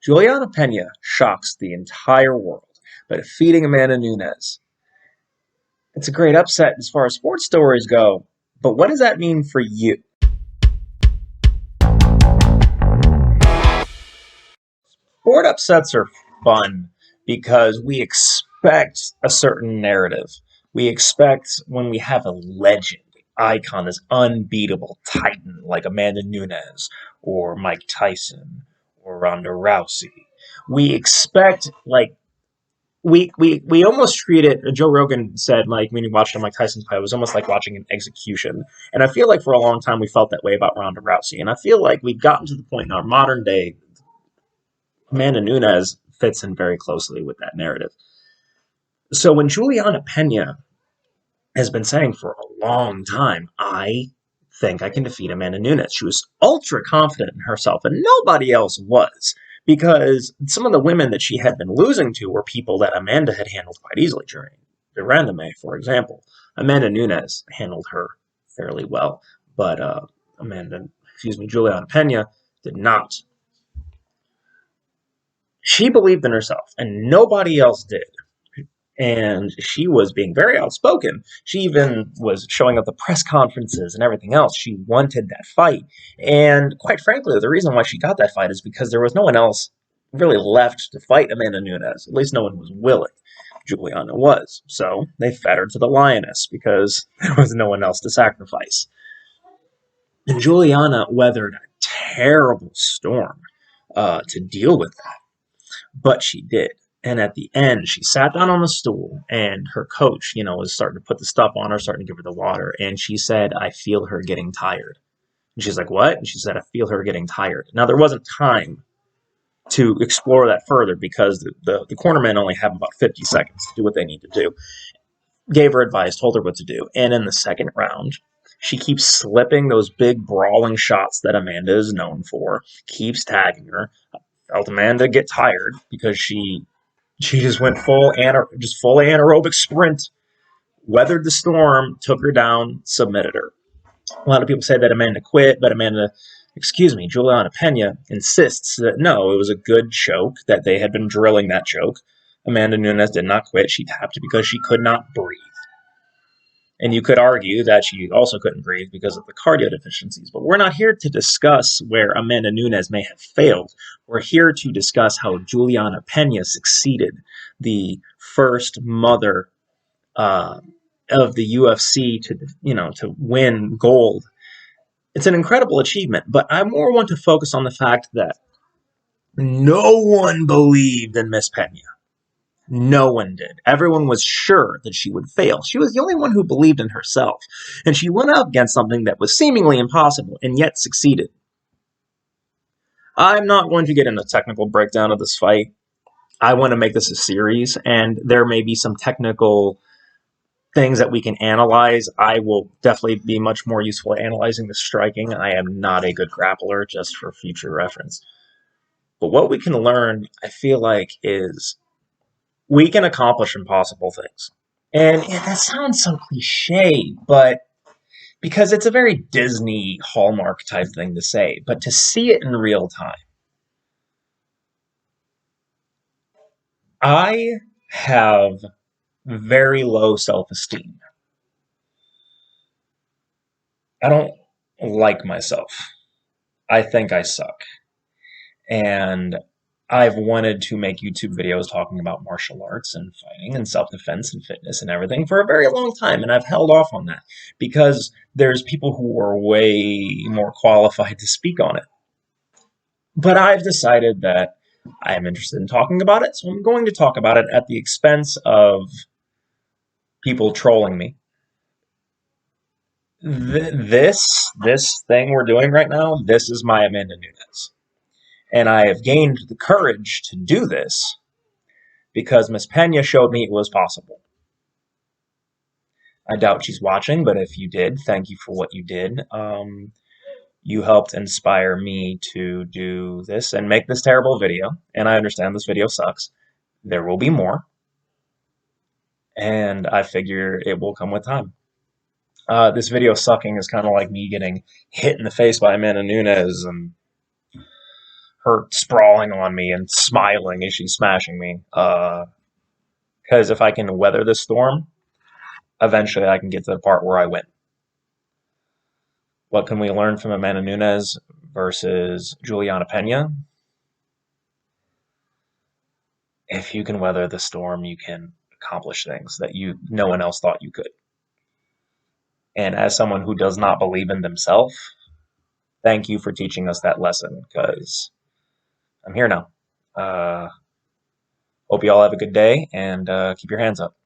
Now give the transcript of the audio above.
Juliana Pena shocks the entire world by defeating Amanda Nunes. It's a great upset as far as sports stories go, but what does that mean for you? Sport upsets are fun because we expect a certain narrative. We expect when we have a legend, icon, this unbeatable titan like Amanda Nunes or Mike Tyson or Ronda Rousey. We expect we almost treat it. Joe Rogan said like when he watched Mike Tyson's fight, it was almost like watching an execution. And I feel like for a long time we felt that way about Ronda Rousey. And I feel like we've gotten to the point in our modern day, Amanda Nunes fits in very closely with that narrative. So when Juliana Pena has been saying for a long time, I think I can defeat Amanda Nunes. She was ultra confident in herself, and nobody else was, because some of the women that she had been losing to were people that Amanda had handled quite easily during the Randome, for example. Amanda Nunes handled her fairly well, but Juliana Pena did not. She believed in herself, and nobody else did. And she was being very outspoken. She even was showing up at press conferences and everything else. She wanted that fight. And quite frankly, the reason why she got that fight is because there was no one else really left to fight Amanda Nunes. At least no one was willing. Juliana was. So they fed her to the lioness because there was no one else to sacrifice. And Juliana weathered a terrible storm to deal with that. But she did. And at the end, she sat down on the stool, and her coach, was starting to put the stuff on her, starting to give her the water. And she said, I feel her getting tired. And she's like, what? And she said, I feel her getting tired. Now, there wasn't time to explore that further because the cornermen only have about 50 seconds to do what they need to do. Gave her advice, told her what to do. And in the second round, she keeps slipping those big brawling shots that Amanda is known for, keeps tagging her. Felt Amanda get tired because she just went full anaerobic sprint, weathered the storm, took her down, submitted her. A lot of people say that Amanda quit, but Juliana Pena insists that no, it was a good choke, that they had been drilling that choke. Amanda Nunes did not quit. She tapped because she could not breathe. And you could argue that she also couldn't breathe because of the cardio deficiencies. But we're not here to discuss where Amanda Nunes may have failed. We're here to discuss how Juliana Pena succeeded, the first mother of the UFC to win gold. It's an incredible achievement, but I more want to focus on the fact that no one believed in Miss Pena. No one did. Everyone was sure that she would fail. She was the only one who believed in herself. And she went up against something that was seemingly impossible and yet succeeded. I'm not going to get into a technical breakdown of this fight. I want to make this a series, and there may be some technical things that we can analyze. I will definitely be much more useful at analyzing the striking. I am not a good grappler, just for future reference. But what we can learn, I feel like, is we can accomplish impossible things. And that sounds so cliche, but because it's a very Disney Hallmark type thing to say, but to see it in real time. I have very low self-esteem. I don't like myself. I think I suck. And I've wanted to make YouTube videos talking about martial arts and fighting and self-defense and fitness and everything for a very long time, and I've held off on that because there's people who are way more qualified to speak on it. But I've decided that I am interested in talking about it, so I'm going to talk about it at the expense of people trolling me. This thing we're doing right now, this is my Amanda Nunes. And I have gained the courage to do this because Miss Pena showed me it was possible. I doubt she's watching, but if you did, thank you for what you did. You helped inspire me to do this and make this terrible video. And I understand this video sucks. There will be more. And I figure it will come with time. This video sucking is kind of like me getting hit in the face by Amanda Nunes, and her sprawling on me and smiling as she's smashing me. Because if I can weather this storm, eventually I can get to the part where I win. What can we learn from Amanda Nunes versus Juliana Pena? If you can weather the storm, you can accomplish things that no one else thought you could. And as someone who does not believe in themselves, thank you for teaching us that lesson because I'm here now. Hope you all have a good day and keep your hands up.